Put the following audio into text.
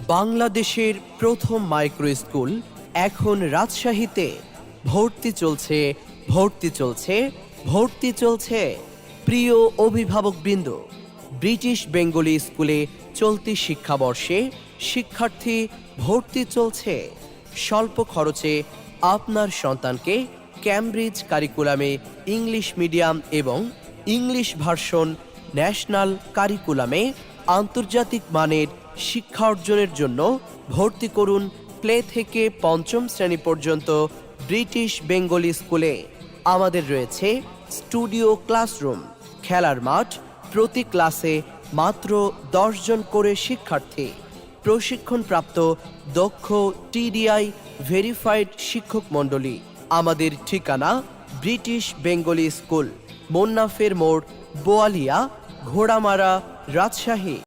বাংলাদেশের প্রথম micro school এখন রাজশাহীতে। ভর্তি চলছে, ভর্তি চলছে, ভর্তি চলছে। প্রিয় অভিভাবকবৃন্দ, ব্রিটিশ বেঙ্গলি স্কুলে চলতি শিক্ষাবর্ষে শিক্ষার্থী ভর্তি চলছে। স্বল্প খরচে আপনার সন্তানকে ক্যামব্রিজ কারিকুলামে ইংলিশ মিডিয়াম এবং ইংলিশ ভার্সন ন্যাশনাল কারিকুলামে আন্তর্জাতিক মানের শিক্ষা অর্জনের জন্য ভর্তি করুন প্লে থেকে পঞ্চম শ্রেণী পর্যন্ত ব্রিটিশ বেঙ্গলি স্কুলে। আমাদের রয়েছে স্টুডিও ক্লাসরুম, খেলার মাঠ, প্রতি ক্লাসে মাত্র 10 জন করে শিক্ষার্থী, প্রশিক্ষণপ্রাপ্ত দক্ষ TDI ভেরিফাইড শিক্ষক মণ্ডলী। আমাদের ঠিকানা ব্রিটিশ বেঙ্গলি স্কুল, মোন্নাফের মোড়, বোয়ালিয়া, ঘোড়ামারা, রাজশাহী।